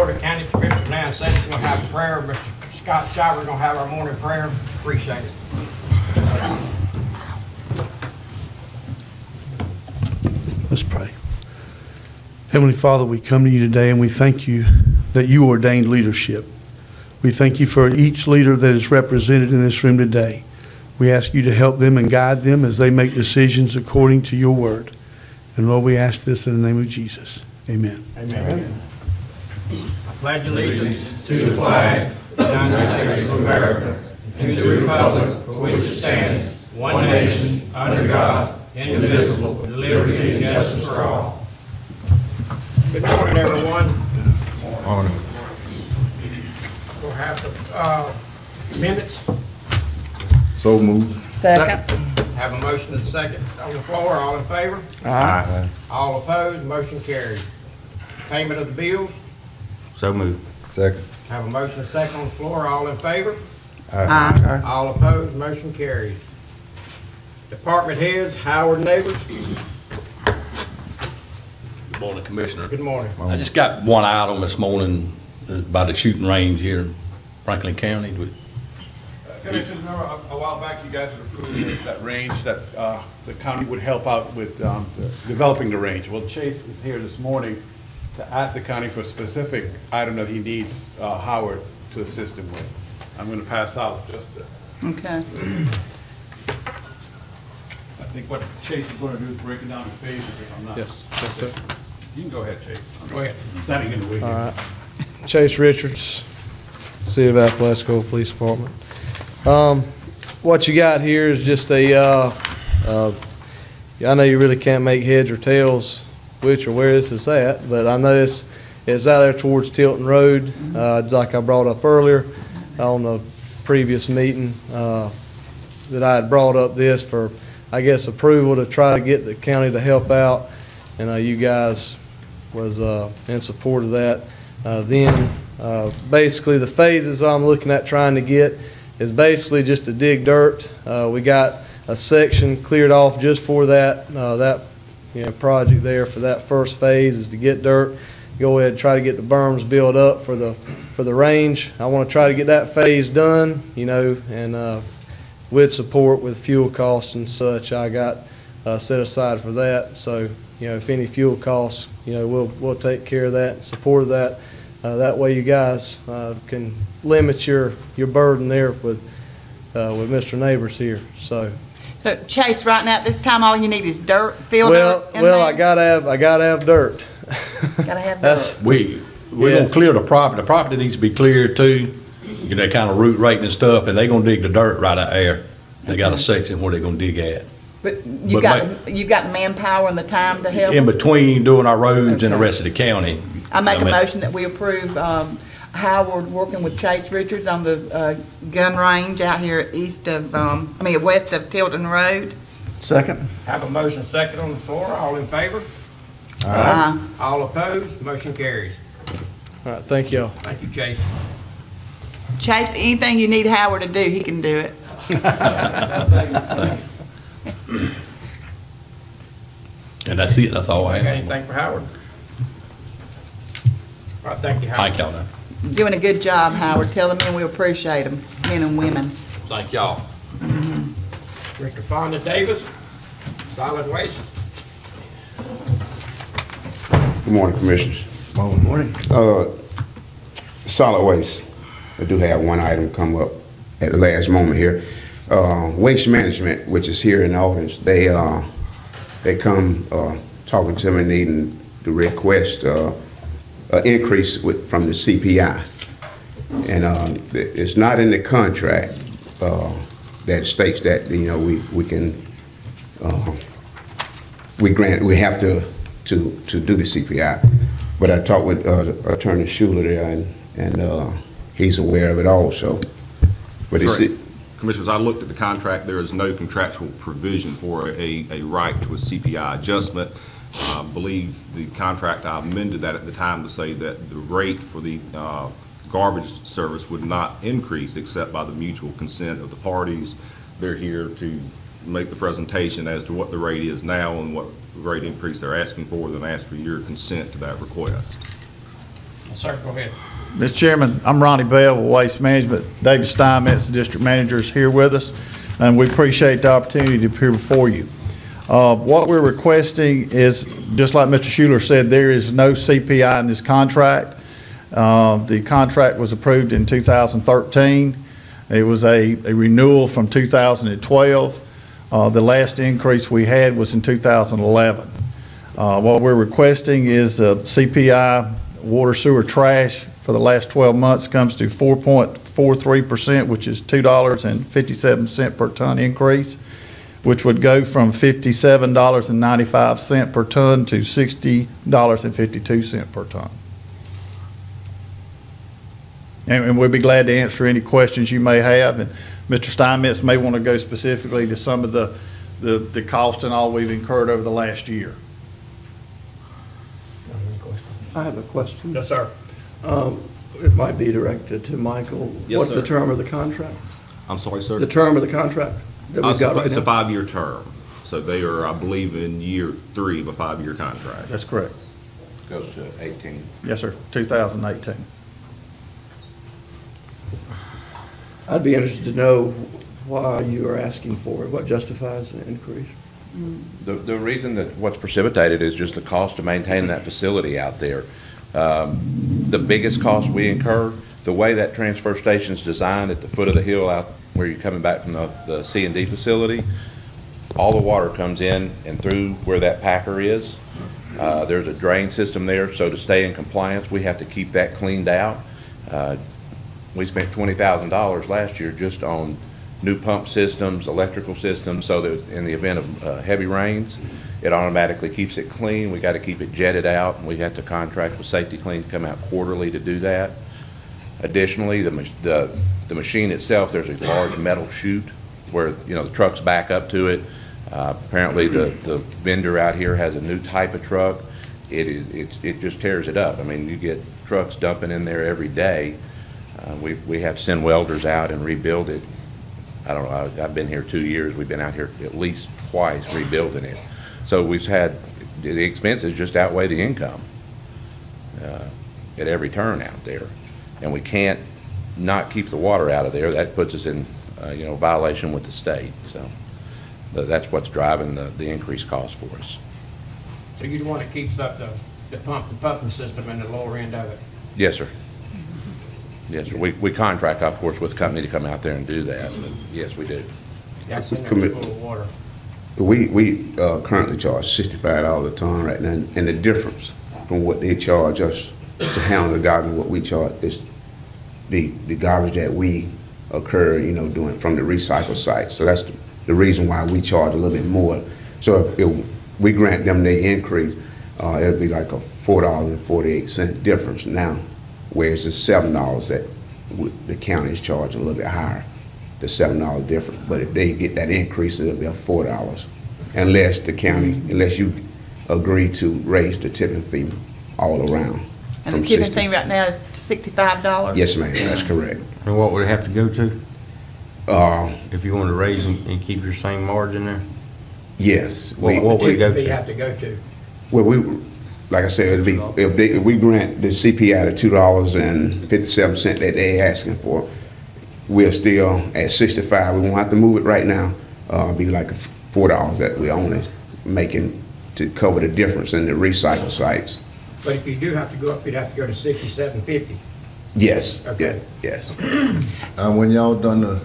order. County Commissioner now in session. We'll have prayer. Mr. Scott Shiver going to have our morning prayer. Appreciate it. Let's pray. Heavenly Father, we come to you today and we thank you that you ordained leadership. We thank you for each leader that is represented in this room today. We ask you to help them and guide them as they make decisions according to your word. And Lord, we ask this in the name of Jesus. Amen. Amen. I pledge allegiance to the flag of the United States of America and to the republic for which it stands, one nation, under God, indivisible, with liberty and justice for all. Good morning, everyone. Morning. We'll have the minutes. So moved. Second. Have a motion and a second on the floor. All in favor? Aye. All opposed? Motion carried. Payment of the bills. So moved. Second. Have a motion and a second on the floor. All in favor? Aye. All opposed? Motion carried. Department heads, Howard Neighbors. Good morning, Commissioner. Good morning. I just got one item this morning about the shooting range here in Franklin County. Commissioner, remember a while back you guys had approved that range that the county would help out with developing the range. Well, Chase is here this morning to ask the county for a specific item that he needs Howard to assist him with. I'm going to pass out just Okay. I think what Chase is going to do is break it down in phases if I'm not. Yes, sir. You can go ahead, Chase. Go ahead. Standing in the way here. All right. Chase Richards, City of Apalachicola Police Department. What you got here is just I know you really can't make heads or tails which or where this is at, but I know it's out there towards Tilton Road, like I brought up earlier on the previous meeting, that I had brought up this for, I guess, approval to try to get the county to help out, and you guys was in support of that. Basically the phases I'm looking at trying to get is basically just to dig dirt. We got a section cleared off just for that project there. For that first phase is to get dirt, go ahead and try to get the berms built up for the range. I want to try to get that phase done, and with support with fuel costs and such, I got set aside for that. So if any fuel costs, we'll take care of that, support of that. That way you guys can limit your burden there with Mr. Neighbors here. So Chase, right now at this time, all you need is dirt, fill dirt in well, there? I gotta have dirt. Gotta have dirt. We're gonna clear the property. The property needs to be cleared too. That kind of root rating and stuff, and they're gonna dig the dirt right out there. They got a section where they're gonna dig at. But you've got manpower and the time to help? In between doing our roads and the Okay. rest of the county. I make a motion that we approve Howard working with Chase Richards on the gun range out here west of Tilton Road. Second. Have a motion second on the floor. All in favor? All opposed? Motion carries. All right, thank y'all. Thank you, Chase. Chase, anything you need Howard to do, he can do it. And that's it. That's all I Got have. anything for Howard? All right, thank you, Howard. Thank y'all now. Doing a good job, Howard. Tell the men we appreciate them, men and women. Thank y'all. Mr. Fonda Davis, Solid Waste. Good morning, Commissioners. Morning. Solid waste. I do have one item come up at the last moment here. Waste Management, which is here in the office, they come talking to me needing to request an increase from the CPI. And it's not in the contract that states that we have to do the CPI. But I talked with Attorney Schuler there, and he's aware of it also. But Commissioners, I looked at the contract. There is no contractual provision for a right to a CPI adjustment. I believe the contract, I amended that at the time to say that the rate for the garbage service would not increase except by the mutual consent of the parties. They're here to make the presentation as to what the rate is now and what rate increase they're asking for, then ask for your consent to that request. Sir, go ahead. Mr. Chairman, I'm Ronnie Bell with Waste Management. David Steinmetz, the district manager, is here with us, and we appreciate the opportunity to appear before you. What we're requesting is, just like Mr. Schuler said, there is no CPI in this contract. The contract was approved in 2013. It was a renewal from 2012. The last increase we had was in 2011. What we're requesting is the CPI water, sewer, trash for the last 12 months comes to 4.43%, which is $2.57 per ton increase, which would go from $57.95 per ton to $60.52 per ton. And we'd be glad to answer any questions you may have. And Mr. Steinmetz may want to go specifically to some of the cost and all we've incurred over the last year. I have a question. Yes, sir. It might be directed to Michael. Yes, What's sir. the term of the contract? I'm sorry, sir? The term of the contract that we've got right It's a now? 5-year term. So they are, I believe, in year 3 of a 5-year contract. That's correct. Goes to 18. Yes, sir, 2018. I'd be interested to know why you are asking for it, what justifies the increase? The reason that what's precipitated is just the cost of maintaining that facility out there. The biggest cost we incur, the way that transfer station's designed at the foot of the hill out where you're coming back from the C&D facility, all the water comes in and through where that packer is. There's a drain system there, so to stay in compliance, we have to keep that cleaned out. We spent $20,000 last year just on new pump systems, electrical systems, so that in the event of heavy rains, it automatically keeps it clean. We got to keep it jetted out, and we have to contract with Safety Clean to come out quarterly to do that. Additionally, the machine itself, there's a large metal chute where, you know, the trucks back up to it. Apparently, the vendor out here has a new type of truck. It just tears it up. I mean, you get trucks dumping in there every day. We have to send welders out and rebuild it. I don't know, I've been here 2 years. We've been out here at least twice rebuilding it. So we've had, the expenses just outweigh the income at every turn out there. And we can't not keep the water out of there. That puts us in, violation with the state. So that's what's driving the increased cost for us. So you want to keep up the pumping system in the lower end of it? Yes, sir. Yes, sir. We contract, of course, with a company to come out there and do that. But yes, we do. That's in there full of water. We currently charge $65 a ton right now, and the difference from what they charge us to handle the garbage and what we charge is the garbage that we occur, doing from the recycle site. So that's the reason why we charge a little bit more. So if we grant them the increase, it'll be like a $4.48 difference now, whereas it's $7 that the county is charging a little bit higher, the $7 difference. But if they get that increase, it'll be $4, unless you agree to raise the tipping fee all around. And the tipping fee right now is $65? Yes, ma'am, that's correct. And what would it have to go to? If you want to raise and keep your same margin there? Yes. What would it go What do you to? have to go to? Well, like I said, if we grant the CPI to $2.57 that they're asking for, we're still at 65. We won't have to move it right now. It'll be like $4 that we're only making to cover the difference in the recycle sites. But if you do have to go up, you'd have to go to $67.50. Yes. Okay. Yes. When y'all done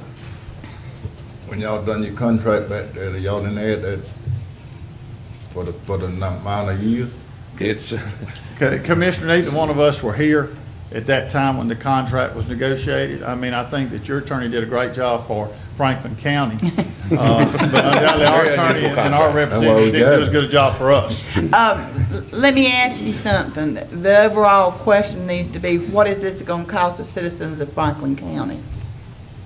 your contract back there, y'all didn't add that for the amount of years? It's Commissioner, neither one of us were here at that time when the contract was negotiated. I mean, I think that your attorney did a great job for Franklin County. But undoubtedly, our attorney and our representative didn't do as good a job for us. Let me ask you something. The overall question needs to be, what is this going to cost the citizens of Franklin County?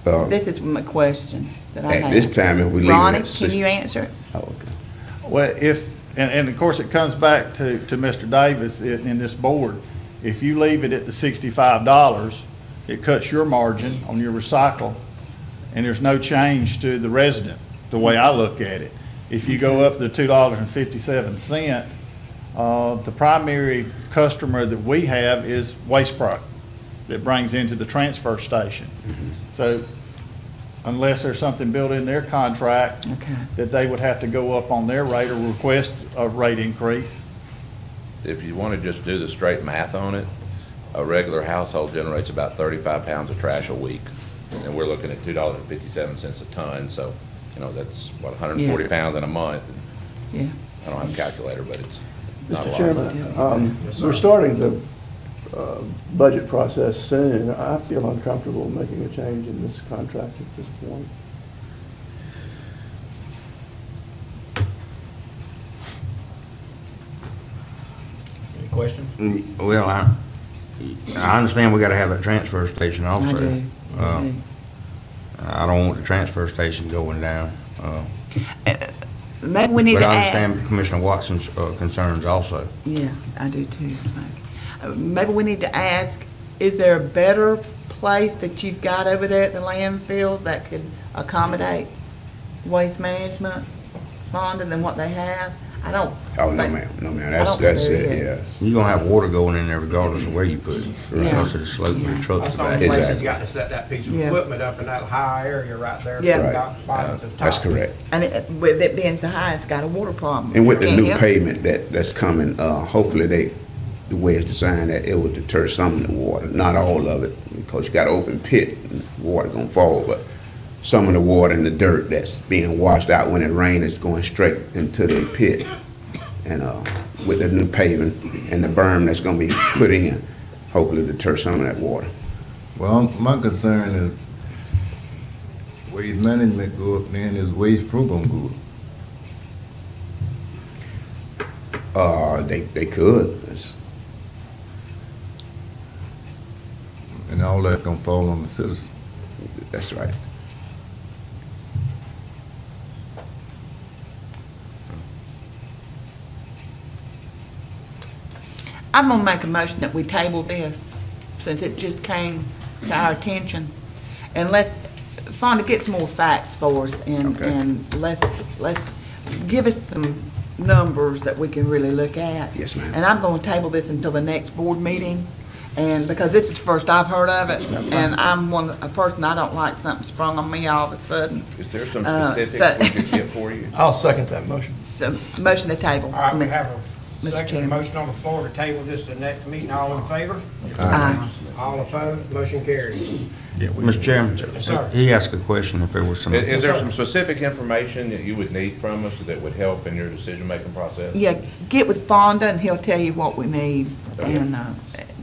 This is my question that I have. At this time, if we leave it Ronnie, at can you answer it? Oh, okay. Well, and of course, it comes back to Mr. Davis in this board. If you leave it at the $65, it cuts your margin on your recycle, and there's no change to the resident, the way I look at it. If you go up to $2.57, The primary customer that we have is Waste Pro that brings into the transfer station. So unless there's something built in their contract that they would have to go up on their rate or request a rate increase. If you want to just do the straight math on it, a regular household generates about 35 pounds of trash a week. And we're looking at $2.57 a ton, so, you know, that's, what, 140 pounds in a month. Yeah. I don't have a calculator, but it's not a Mr. lot. Chairman, we're starting the budget process soon. I feel uncomfortable making a change in this contract at this point. Any questions? Well, I understand we gotta have that transfer station also. I do. I don't want the transfer station going down. Maybe we need But to I add. understand Commissioner Watson's concerns also. Yeah, I do too. Maybe we need to ask, is there a better place that you've got over there at the landfill that could accommodate waste management fund than what they have? I don't. Oh, no, think- ma'am, no, ma'am, I that's don't think it, there is. yes. You're gonna have water going in there regardless of where you put it, Yeah. because of the slope of the That's trucks the only back. place Exactly. you got to set that piece of Yeah. equipment up in that high area right there. Yeah. from Right. top- bottom to top. That's correct. And with it being so high, it's got a water problem. And with the Can't new help it. pavement that's coming, hopefully the way it's designed, that it will deter some of the water, not all of it, because you got an open pit, and water gonna fall, but some of the water and the dirt that's being washed out when it rains is going straight into the pit. And, with the new paving and the berm that's gonna be put in, hopefully deter some of that water. Well, my concern is waste management go up, then is waste program go up. They could. And all that gonna fall on the citizens. That's right. I'm gonna make a motion that we table this, since it just came to our attention. And let Fonda get some more facts for us, and let's give us some numbers that we can really look at. Yes, ma'am. And I'm gonna table this until the next board meeting, and because this is the first I've heard of it, and I'm a person, I don't like something sprung on me all of a sudden. Is there some so- specifics we could get for you? I'll second that motion. So, motion to table. All right, we have Mr. a second Chairman. motion on the floor to table this to the next meeting. All in favor? Aye. All opposed? Motion carries. Mr. Chairman, sir. he asked a question if there was some. Is there some specific information that you would need from us that would help in your decision-making process? Yeah, get with Fonda and he'll tell you what we need, and,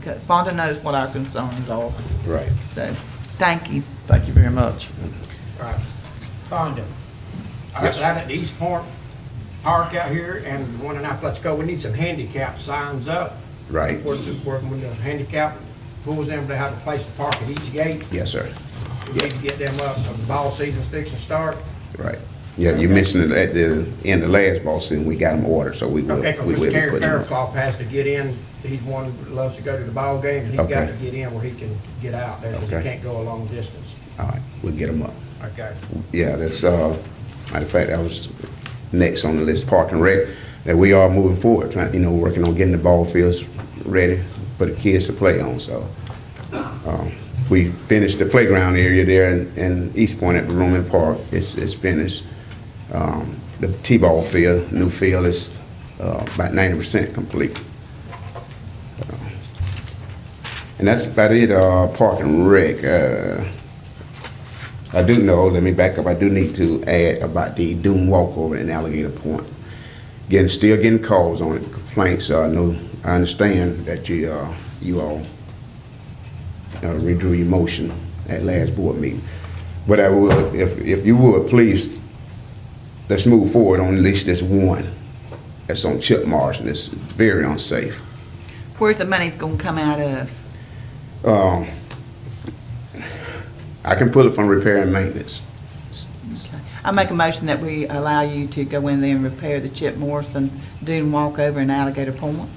'cause Fonda knows what our concerns are, Right. so, thank you. Thank you very much. All right. Fonda. Yes, sir. Out at the East Point Park out here and the one in Let's-Go, we need some handicap signs up. Right. Where when the handicap pulls in, they have a place to park at each gate. Yes, sir. We need to get them up, so the ball season's fixing to start. Right. Yeah, you mentioned it at the end of last ball season, we got them ordered, so we will, Okay, we because will be Terry putting them up. Fairclough has to get in, he's one that loves to go to the ball game, and he's got Okay. to get in where he can get out there, because he Okay. can't go a long distance. All right, we'll get them up. Okay. Yeah, that's, matter of fact, that was next on the list, Park and Rec, that we are moving forward, trying, working on getting the ball fields ready for the kids to play on, so. We finished the playground area there in East Point at Roman Park, it's finished. The T-ball field, new field is, about 90% complete. And that's about it, Park and Rec. I do know, let me back up, I do need to add about the dune walkover in Alligator Point. Still getting calls on it, complaints. I understand that you all redrew your motion at last board meeting. But I would, if you would, please, let's move forward on at least this one that's on Chip Marsh, and it's very unsafe. Where's the money gonna come out of? I can pull it from repair and maintenance. I make a motion that we allow you to go in there and repair the Chip Morrison dune walkover in Alligator Point.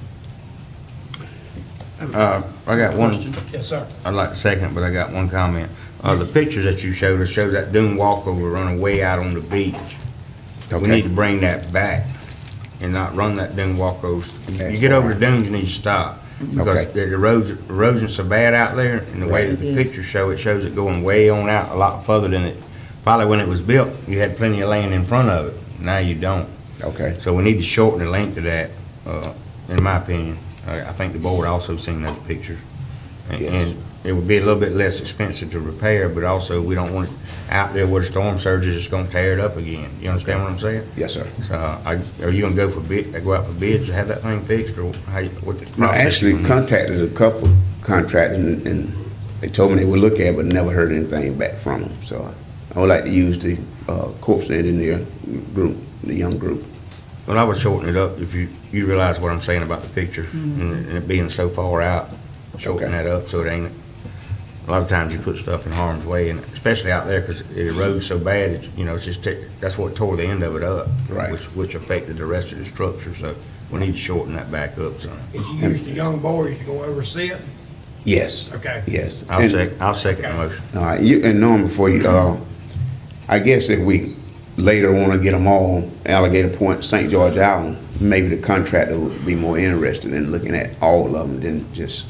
I got one. Yes, sir. I'd like to second, but I got one comment. The pictures that you showed us shows that dune walkover running way out on the beach. We Okay. need to bring that back and not run that dune walkovers. You get over the dunes, you need to stop. Because Okay. the erosion's so bad out there, and the way that the pictures show, it shows it going way on out a lot further than it, probably when it was built, you had plenty of land in front of it. Now you don't. Okay. So we need to shorten the length of that, in my opinion. I think the board also seen those pictures. Yes. And it would be a little bit less expensive to repair, but also we don't want it out there where the storm surges, it's gonna tear it up again. You understand what I'm saying? Yes, sir. So, are you gonna go for bid, go out for bids to have that thing fixed, or how, what the No, process? actually you gonna- contacted a couple contractors and they told me they would look at it, but never heard anything back from them. So I would like to use the corpse engineer group, the young group. Well, I would shorten it up if you realize what I'm saying about the picture and it being so far out. Shorten that up so it ain't, a lot of times you put stuff in harm's way, and especially out there because it erodes so bad, it's, you know, it's just, that's what tore the end of it up. Right. Which affected the rest of the structure, so we need to shorten that back up some. If you use the young boys to go oversee it, Yes. okay. Yes. I'll And- second the motion. All right, and Norm, before you, I guess if we later want to get them all Alligator Point, St. George Island, maybe the contractor would be more interested in looking at all of them than just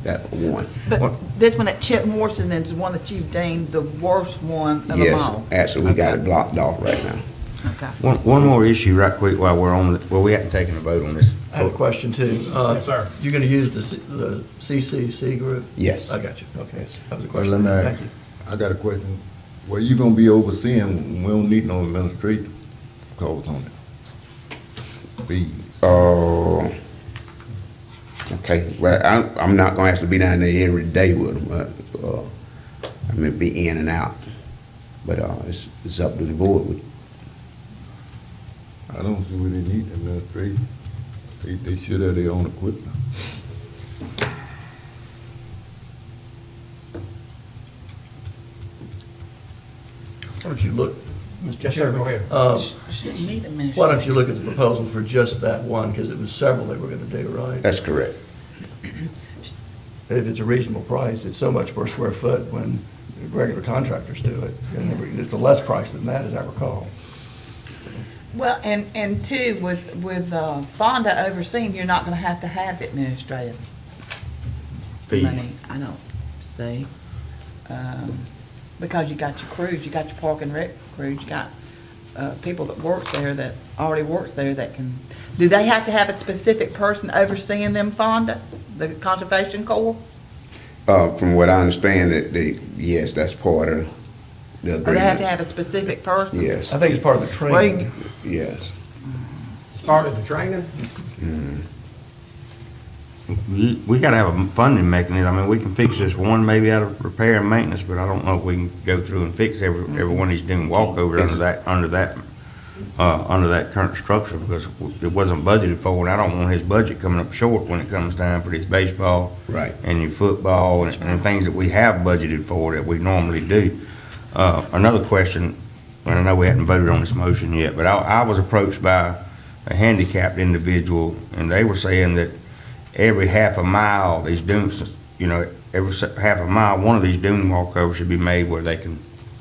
that one. But this one at Chip Morrison is the one that you've deemed the worst one of them Yes, all? actually, we got it blocked off right now. Okay. One more issue right quick while we're on, well, we haven't taken a vote on this. I have a question too. Yes, sir. You're gonna use the CCC group? Yes. I got you, okay. Yes. That was a Well, question. let me Thank ask, you. I got a question. Well, you gonna be overseeing, we don't need no administrative calls on it. Fees. Okay, well, I'm not gonna have to be down there every day with them, I mean, be in and out. But, it's up to the board. I don't see where they need administrative. They should have their own equipment. Why don't you look, Mr. Yes, sir, go ahead. Shouldn't need administration. Why don't you look at the proposal for just that one, because it was several they were gonna do, right? That's correct. If it's a reasonable price, it's so much per square foot when regular contractors do it. And it's a less price than that, as I recall. Well, and two, with Fonda overseeing, you're not gonna have to have the administrative Fees. money, I don't see. Because you got your crews, you got your park and rec crews, you got, people that work there that already works there that can, do they have to have a specific person overseeing them, Fonda, the Conservation Corps? From what I understand, that yes, that's part of the Or they have agreement. to have a specific person? Yes, I think it's part of the Well, training. yes. It's part of the training. We gotta have a funding mechanism. I mean, we can fix this one maybe out of repair and maintenance, but I don't know if we can go through and fix every one of these doing walkovers under that current structure, because it wasn't budgeted for, and I don't want his budget coming up short when it comes time for this baseball. Right. And your football and things that we have budgeted for that we normally do. Another question, and I know we hadn't voted on this motion yet, but I was approached by a handicapped individual, and they were saying that every half a mile, these dunes, you know, every half a mile, one of these dune walkovers should be made where they can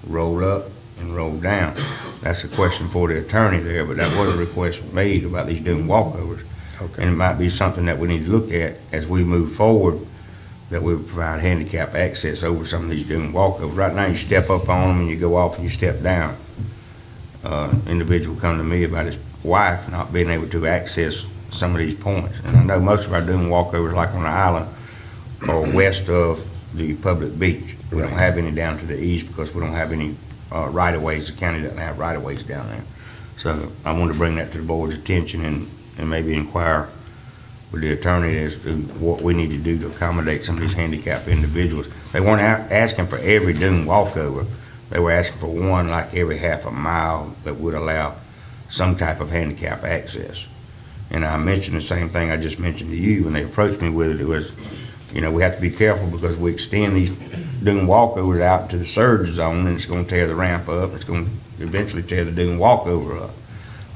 roll up and roll down. That's a question for the attorney there, but that was a request made about these dune walkovers. Okay. And it might be something that we need to look at as we move forward, that we provide handicap access over some of these dune walkovers. Right now, you step up on them and you go off and you step down. Individual come to me about his wife not being able to access some of these points. And I know most of our dune walkovers, like on the island, are west of the public beach. We don't have any down to the east because we don't have any right-of-ways. The county doesn't have right-of-ways down there. So I wanted to bring that to the board's attention and maybe inquire with the attorney as to what we need to do to accommodate some of these handicapped individuals. They weren't asking for every dune walkover. They were asking for one like every half a mile that would allow some type of handicap access. And I mentioned the same thing I just mentioned to you when they approached me with it. It was, you know, we have to be careful because we extend these dune walkovers out into the surge zone, and it's going to tear the ramp up. It's going to eventually tear the dune walkover up.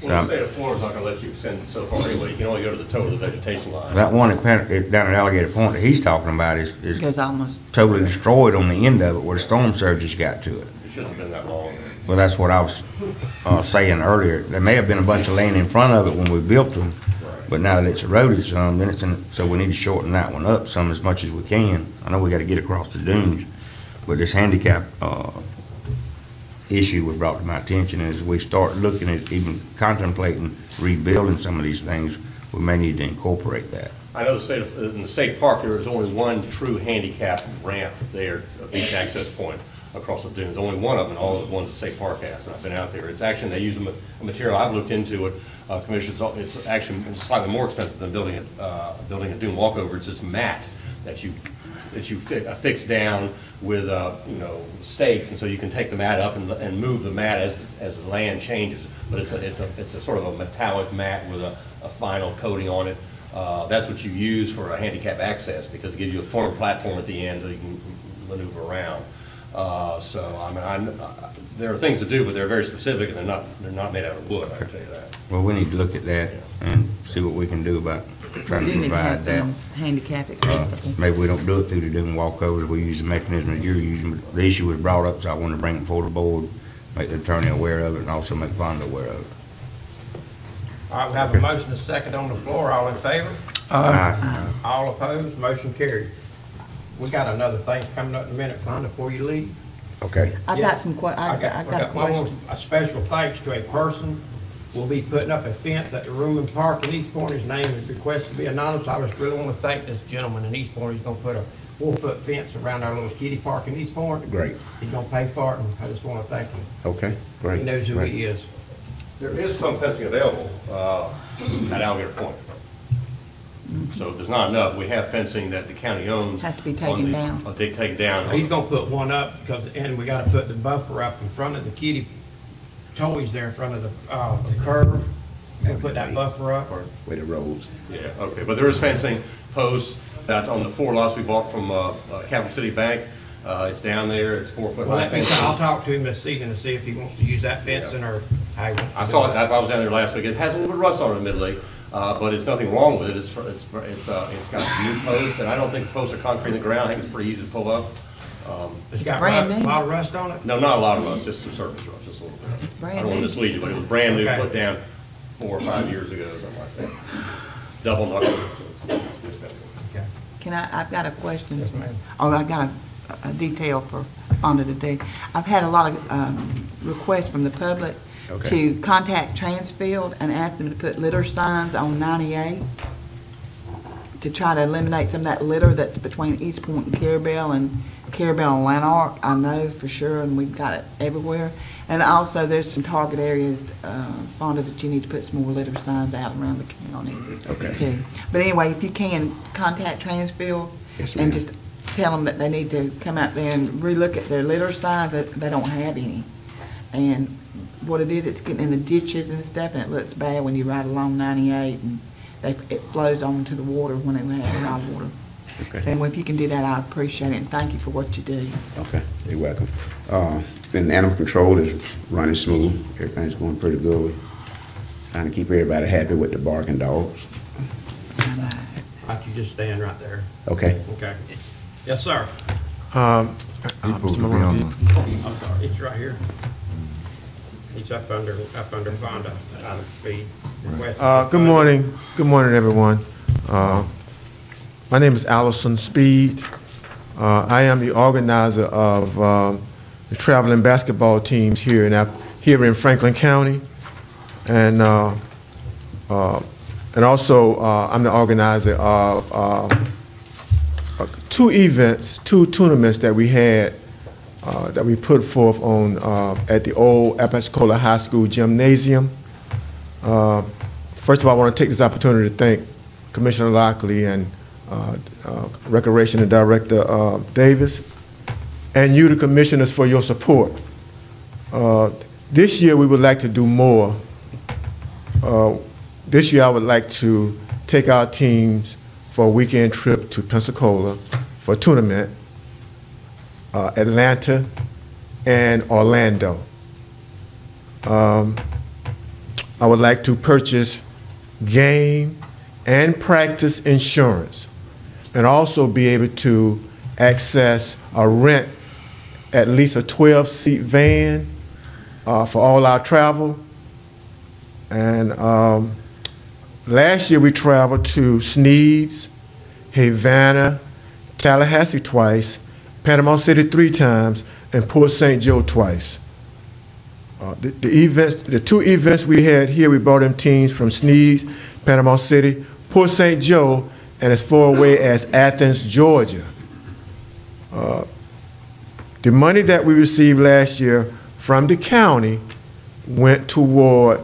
Well, the state of Florida's not going to let you extend it so far anyway. You can only go to the toe of the vegetation line. That one down at Alligator Point that he's talking about is Goes almost. totally destroyed on the end of it where the storm surges got to it. It shouldn't have been that long. Well, that's what I was saying earlier. There may have been a bunch of land in front of it when we built them, but now that it's eroded some, then so we need to shorten that one up some as much as we can. I know we got to get across the dunes, but this handicap issue was brought to my attention. As we start looking at even contemplating rebuilding some of these things, we may need to incorporate that. I know in the state park, there is only one true handicap ramp there, a beach access point across the dunes. Only one of them, all the ones the state park has, and I've been out there. It's actually, they use a material, I've looked into it, Commissioner, it's actually slightly more expensive than building a dune walkover. It's this mat that you fix down with, stakes, and so you can take the mat up and move the mat as the land changes. But it's a sort of a metallic mat with a final coating on it. That's what you use for a handicap access, because it gives you a firm platform at the end so you can maneuver around. There are things to do, but they're very specific, and they're not made out of wood, I can tell you that. Well, we need to look at that and see what we can do about trying to provide that. Handicap accessible. Maybe we don't do it through the dune walkovers, we use the mechanism that you're using. But the issue was brought up, so I want to bring it before the board, make the attorney aware of it, and also make Fonda aware of it. All right, we have a motion and a second on the floor. All in favor? Aye. All opposed? Motion carried. We got another thing coming up in a minute, Fonda, before you leave. Okay. I got some I got a question. A special thanks to a person who will be putting up a fence at the Rumen Park in East Point. His name is requested to be anonymous. I just really want to thank this gentleman in East Point. He's going to put a 4-foot fence around our little kiddie park in East Point. Great. He's going to pay for it, and I just want to thank him. Okay, great. He knows who he is. There is some fencing available at Alligator Point. So if there's not enough, we have fencing that the county owns. Has to be taken down. They take it down. He's gonna put one up, and we gotta put the buffer up in front of the kiddie toys there in front of the curb. And put that buffer up. Where the roads. Yeah, okay, but there is fencing posts that's on the 4 lots we bought from Capital City Bank. It's down there, it's 4-foot high fence. I'll talk to him this evening to see if he wants to use that fencing or how he wants to I do saw it. it, I was down there last week. It has a little bit of rust on it admittedly, but it's nothing wrong with it. It's got new posts, and I don't think the posts are concrete in the ground. I think it's pretty easy to pull up. It's got Brand a new? lot of rust on it? No, not a lot of rust, just some surface rust, just a little bit. Brand I don't want new? to mislead you, but it was brand new, Okay. put down 4 or 5 years ago, something like that. Double knuckle. Okay. I've got a question. Yes, ma'am. Oh, I got a detail for Fonda today. I've had a lot of requests from the public Okay. to contact Transfield and ask them to put litter signs on 98 to try to eliminate some of that litter that's between East Point and Carabel and Lanark. I know for sure, and we've got it everywhere. And also, there's some target areas, Fonda, that you need to put some more litter signs out around the county Okay. too. But anyway, if you can, contact Transfield Yes, and ma'am. just tell them that they need to come out there and relook at their litter signs, that they don't have any. And what it is, it's getting in the ditches and stuff, and it looks bad when you ride along 98, and it flows onto the water when it has a lot of water. Okay. So if you can do that, I appreciate it, and thank you for what you do. Okay, you're welcome. And animal control is running smooth. Everything's going pretty good. We're trying to keep everybody happy with the barking dogs. Why don't you just stand right there? Okay. Okay. Yes, sir. He's supposed to be on the- I'm sorry, it's right here. He's up under Fonda, out of speed. Good morning, everyone. My name is Allison Speed. I am the organizer of the traveling basketball teams here in Franklin County, and also I'm the organizer of 2 events, 2 tournaments that we had that we put forth on at the old Apalachicola High School gymnasium. First of all, I want to take this opportunity to thank Commissioner Lockley and Recreation Director Davis, and you, the commissioners, for your support. This year, we would like to do more. This year, I would like to take our teams for a weekend trip to Pensacola for a tournament, Atlanta and Orlando. I would like to purchase game and practice insurance, and also be able to access or rent at least a 12-seat van for all our travel. And last year we traveled to Sneads, Havana, Tallahassee twice, Panama City 3 times, and Port St. Joe twice. The 2 events we had here, we brought in teams from Sneads, Panama City, Port St. Joe, and as far away as Athens, Georgia. The money that we received last year from the county went toward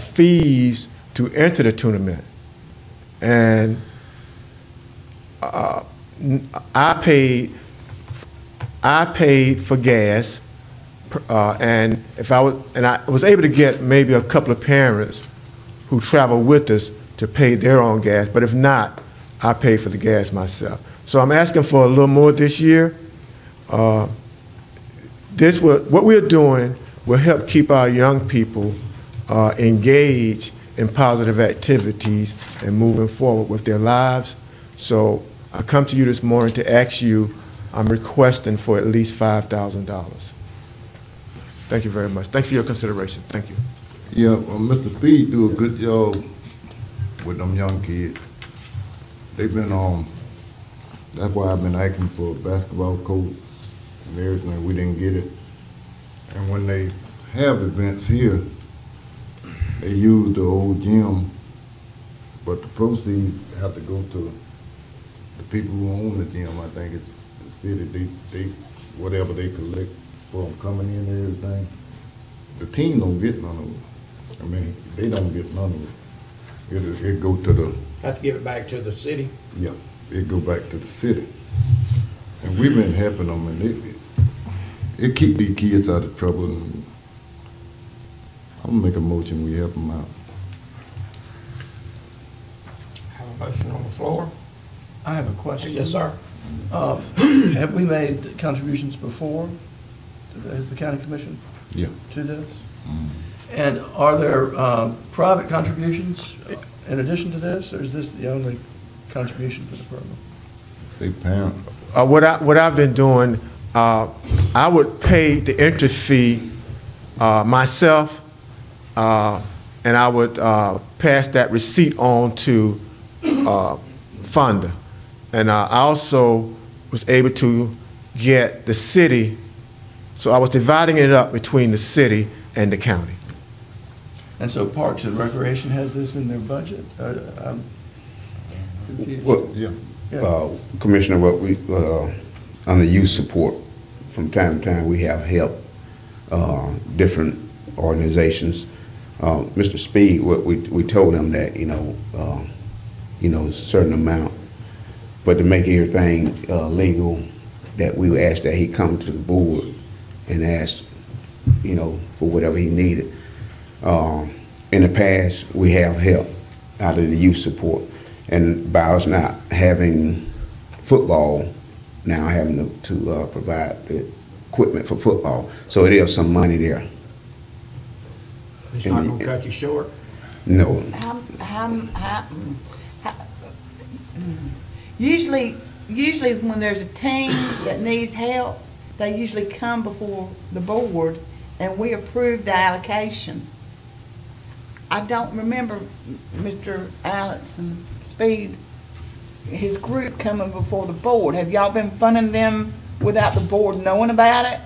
fees to enter the tournament. And I paid for gas, and I was able to get maybe a couple of parents who travel with us to pay their own gas, but if not, I paid for the gas myself. So I'm asking for a little more this year. What we're doing will help keep our young people engaged in positive activities and moving forward with their lives. So I come to you this morning to ask you, I'm requesting for at least $5,000. Thank you very much. Thank you for your consideration. Thank you. Yeah, Mr. Speed do a good job with them young kids. They've been that's why I've been asking for a basketball coach and everything. We didn't get it. And when they have events here, they use the old gym, but the proceeds have to go to the people who own the gym. I think it's the city, they whatever they collect for them coming in and everything. The team don't get none of it. I mean, they don't get none of it. It go to the... Have to give it back to the city. Yeah, it go back to the city. And we've been helping them, and it keep these kids out of trouble. And I'm gonna make a motion, we help them out. Have a motion on the floor. I have a question. Yes, sir. Have we made contributions before as the county commission? Yeah. To this? And are there private contributions in addition to this, or is this the only contribution for the program? They parent. What I've been doing, I would pay the entry fee myself, and I would pass that receipt on to Fonda. And I also was able to get the city, so I was dividing it up between the city and the county. And so Parks and Recreation has this in their budget? I'm confused. Well, Commissioner, what we, on the youth support, from time to time, we have helped different organizations. Mr. Speed, we told him that, certain amount, but to make everything legal, that we would ask that he come to the board and ask, for whatever he needed. In the past, we have helped out of the youth support, and by us not having football, now having to provide the equipment for football, so it is some money there. It's not gonna cut you short? No. Usually when there's a team that needs help, they usually come before the board and we approve the allocation. I don't remember Mr. Allison Speed, his group coming before the board. Have y'all been funding them without the board knowing about it?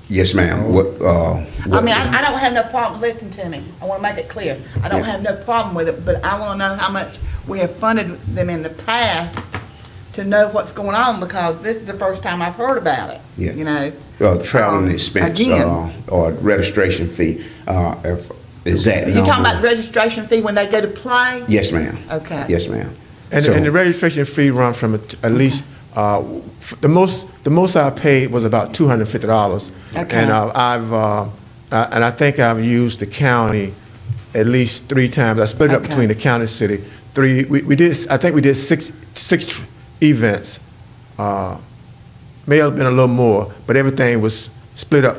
Yes, ma'am. I mean, I don't have no problem, listen to me, I want to make it clear. I don't have no problem with it, but I want to know how much we have funded them in the past to know what's going on, because this is the first time I've heard about it, Yeah. Traveling expense again. or registration fee. Is that You talking about the registration fee when they go to play? Yes, ma'am. Okay. Yes, ma'am. And the registration fee run from at least, the most I paid was about $250. Okay. And I think I've used the county at least 3 times. I split it up between the county and city. I think we did six events. May have been a little more, but everything was split up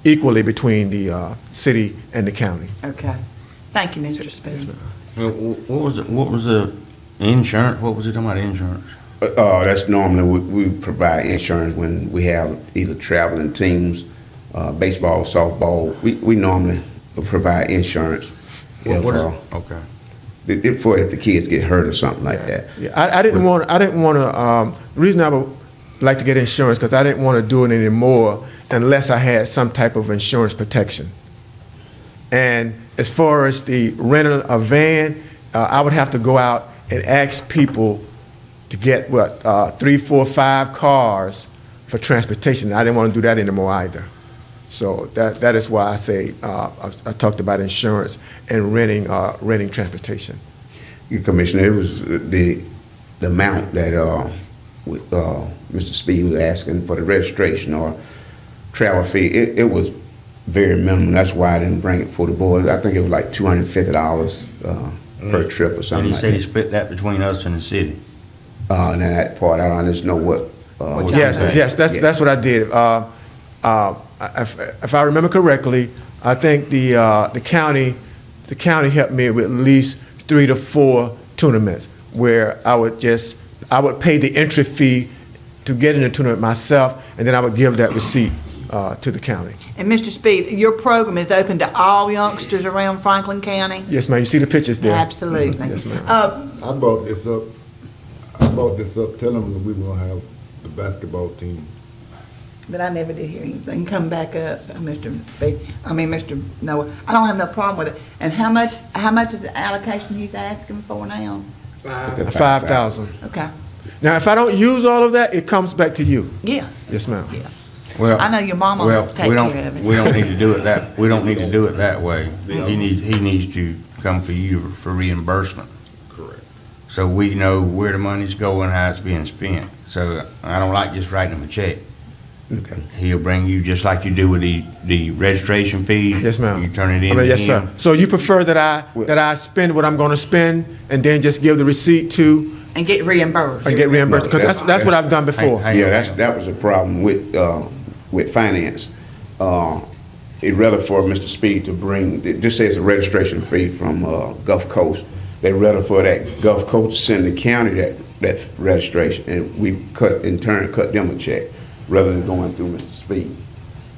equally between the city and the county. Okay. Thank you, Mr. Speed. What was the insurance? What was it talking about insurance? That's normally we provide insurance when we have either traveling teams baseball, softball, we normally provide insurance if, Okay. if the kids get hurt or something like that. Yeah, I didn't want to, the reason I would like to get insurance, because I didn't want to do it anymore unless I had some type of insurance protection. And as far as the rental of van, I would have to go out and ask people to get, 3, 4, 5 cars for transportation. I didn't want to do that anymore either. So that is why I say, I talked about insurance and renting transportation. Commissioner, it was the amount that Mr. Speed was asking for the registration or travel fee. It was very minimal. That's why I didn't bring it for the board. I think it was like $250 per trip or something. And he like said he that. split that between us and the city. And then that part, I don't just know what. Yes, that's what I did. If I remember correctly, I think the county helped me with at least 3 to 4 tournaments where I would pay the entry fee to get in the tournament myself, and then I would give that receipt to the county. And Mr. Speed, your program is open to all youngsters around Franklin County? Yes, ma'am. You see the pictures there? Absolutely. Yes, ma'am. I brought this up telling them that we were gonna have the basketball team. But I never did hear anything come back up, Mr. Noah. I don't have no problem with it. And how much is the allocation he's asking for now? $5,000. Okay. Now, if I don't use all of that, it comes back to you. Yeah. Yes, ma'am. Yeah. Well, I know your mama will take care of it. We don't need to do it that, we don't need to do it that way. He needs to come for you for reimbursement. Correct. So we know where the money's going, how it's being spent. So I don't like just writing him a check. Okay. He'll bring you, just like you do with the registration fees. Yes, ma'am. You turn it in to yes, him. sir. So you prefer that I spend what I'm going to spend and then just give the receipt to? And get reimbursed. And get reimbursed, because that's what I've done before. Yeah, that was a problem with finance. It'd rather for Mr. Speed to bring, it just says a registration fee from Gulf Coast. They'd rather for that Gulf Coast to send the county that registration, and we in turn cut them a check rather than going through Mr. Speed.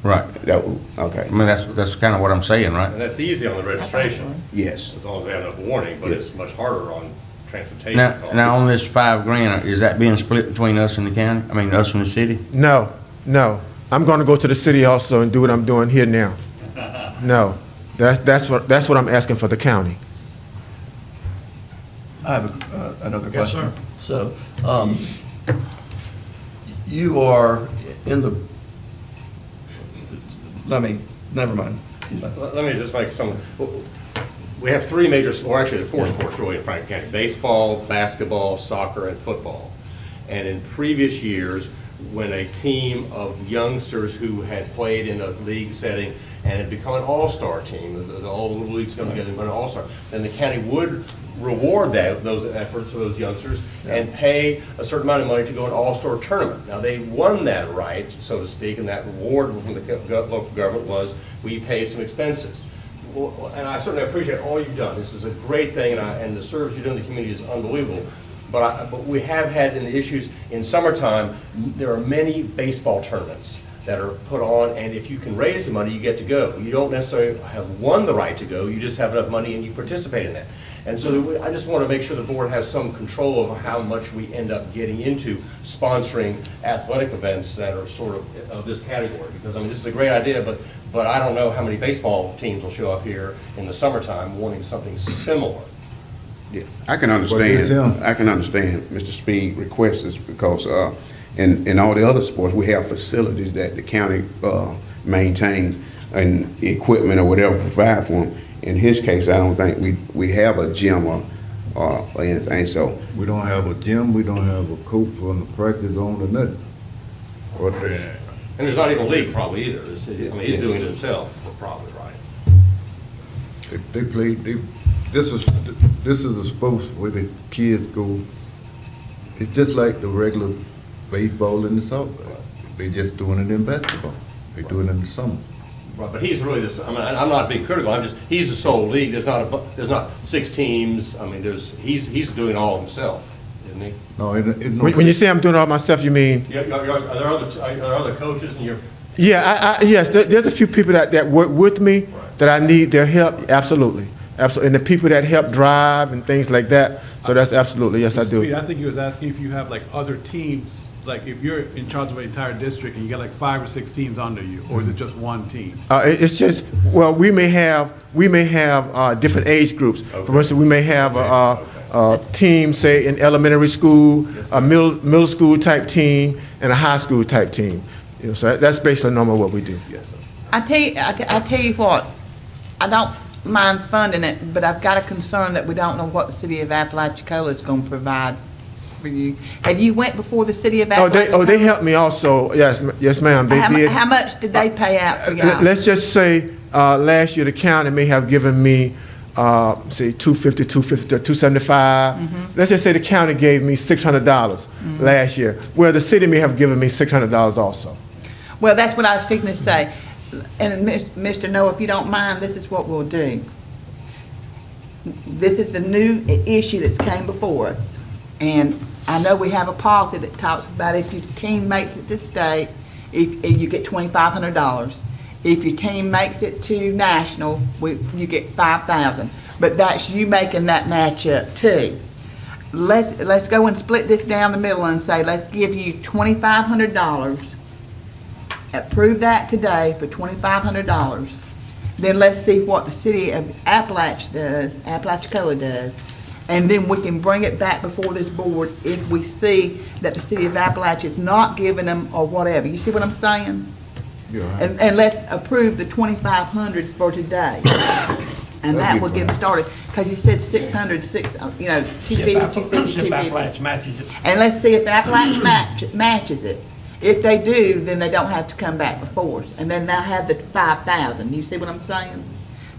Right. Okay. I mean, that's kind of what I'm saying, right? And that's easy on the registration. Yes. As long as we have enough warning, but it's much harder on transportation costs. Now on this $5,000, is that being split between us and the county? I mean, us and the city? No. I'm going to go to the city also and do what I'm doing here now. No. That's what I'm asking for the county. I have another Yes, question. sir. So, you are in the, never mind. Let me just make some, we have 3 major, or actually 4 sports really in Franklin County: baseball, basketball, soccer, and football. And in previous years, when a team of youngsters who had played in a league setting and had become an all-star team, all the little leagues come together and become an all-star, then the county would reward those efforts of those youngsters and pay a certain amount of money to go an all-star tournament. Now, they won that right, so to speak, and that reward from the local government was we pay some expenses. Well, and I certainly appreciate all you've done. This is a great thing, and the service you do in the community is unbelievable. But we have had in the issues in summertime, there are many baseball tournaments that are put on, and if you can raise the money, you get to go. You don't necessarily have won the right to go, you just have enough money and you participate in that. And so I just want to make sure the board has some control over how much we end up getting into sponsoring athletic events that are sort of this category. Because, I mean, this is a great idea, but I don't know how many baseball teams will show up here in the summertime wanting something similar. Yeah, I can understand. I can understand Mr. Speed requests this because in all the other sports we have facilities that the county maintain and equipment or whatever provide for them. In his case, I don't think we have a gym or anything. So we don't have a gym. We don't have a coach for the practice on or nothing. And there's not even a league probably either. I mean, he's doing it himself probably, right? They play. This is a sports where the kids go. It's just like the regular baseball and the soccer. They just doing it in basketball. They doing it in the summer. Right, but he's really I mean, I'm not being critical. He's the sole league. There's not 6 teams. I mean, he's doing it all himself, isn't he? No, when you say I'm doing it all myself, you mean? Are there other coaches and Yeah, yes, there's a few people that work with me that I need their help, absolutely. Absolutely, and the people that help drive and things like that, so that's absolutely, yes, I do. Speed, I think he was asking if you have like other teams, like if you're in charge of an entire district and you got like 5 or 6 teams under you, or is it just one team? It's just, well, we may have different age groups. For instance, we may have a team, say, in elementary school, a middle school type team, and a high school type team. You know, so that's basically normally what we do. Yes, sir. I tell you what, I don't mind funding it, but I've got a concern that we don't know what the city of Apalachicola is going to provide for you. Have you went before the city of Apalachicola? They helped me also, yes, ma'am, they did. How much did they pay out for y'all? Let's just say, last year, the county may have given me, say, $250, $275. Let's just say the county gave me $600 last year, where the city may have given me $600 also. Well, that's what I was speaking to say. And Mr. Noah, if you don't mind, this is what we'll do. This is the new issue that's came before us. And I know we have a policy that talks about if your team makes it to state, if you get $2,500. If your team makes it to national, you get $5,000. But that's you making that match up too. Let's go and split this down the middle and say, let's give you $2,500. Approve that today for $2,500. Then let's see what the city of Apalachicola does. And then we can bring it back before this board if we see that the city of Appalachia is not giving them or whatever. You see what I'm saying? Yeah. And let's approve the $2,500 for today. And that will get them started, because you said 600, you know, 250, 250. matches it. And let's see if Appalachia matches it. If they do, then they don't have to come back before us, and then they'll have the 5,000. You see what I'm saying?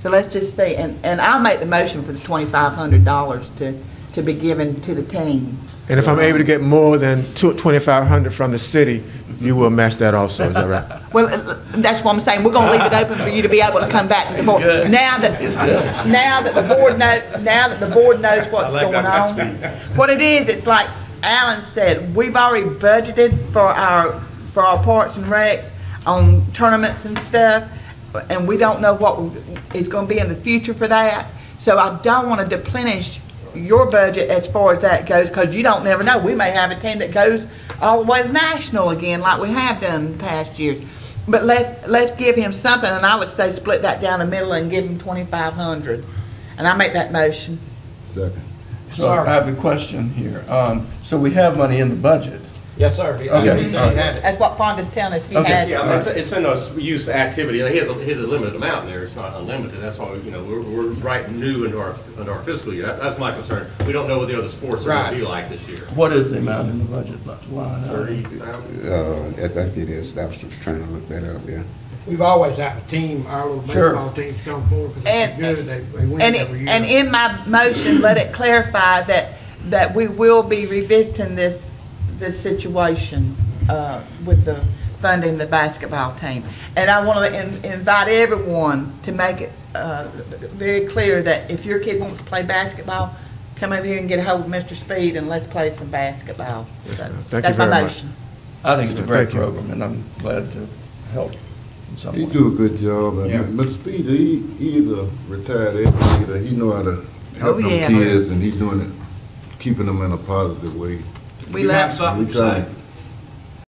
So let's just say, and I'll make the motion for the $2,500 to be given to the team. And if I'm able to get more than $2,500 from the city, you will match that also, is that right? Well, that's what I'm saying. We're gonna leave it open for you to be able to come back to the board. Now that the board knows what's going on. What it is, it's like Alan said, we've already budgeted for our parks and recs on tournaments and stuff, and we don't know what is going to be in the future for that. So I don't want to deplenish your budget as far as that goes, because you don't never know. We may have a team that goes all the way to national again, like we have done in past years. But let's give him something, and I would say split that down the middle and give him $2,500. And I make that motion. Second. So I have a question here. So we have money in the budget. Yes, sir. Okay. That's what Fonda's telling us he Okay. has. Yeah, I mean, it's in a use activity, and he has a limited amount in there, it's not unlimited, that's why, you know, we're right new into our fiscal year, that's my concern. We don't know what the other sports are gonna be like this year. What is the amount in the budget line? 30,000? I think it is, I was trying to look that up, yeah. We've always had a team, our little Sure. baseball teams come forward, because they're good, they win every year. And in my motion, let it clarify that we will be revisiting this situation with the funding the basketball team. And I want to invite everyone to make it very clear that if your kid wants to play basketball, come over here and get a hold of Mr. Speed and let's play some basketball. Yes, So ma'am. Thank that's you my very motion. I think it's a great Thank you. program, and I'm glad to help in some He way. do a good job, and Yeah. Mr. Speed, he is a retired educator, he know how to help Oh, them yeah. kids, and he's doing it, keeping them in a positive way. We You have love, something We to try say? to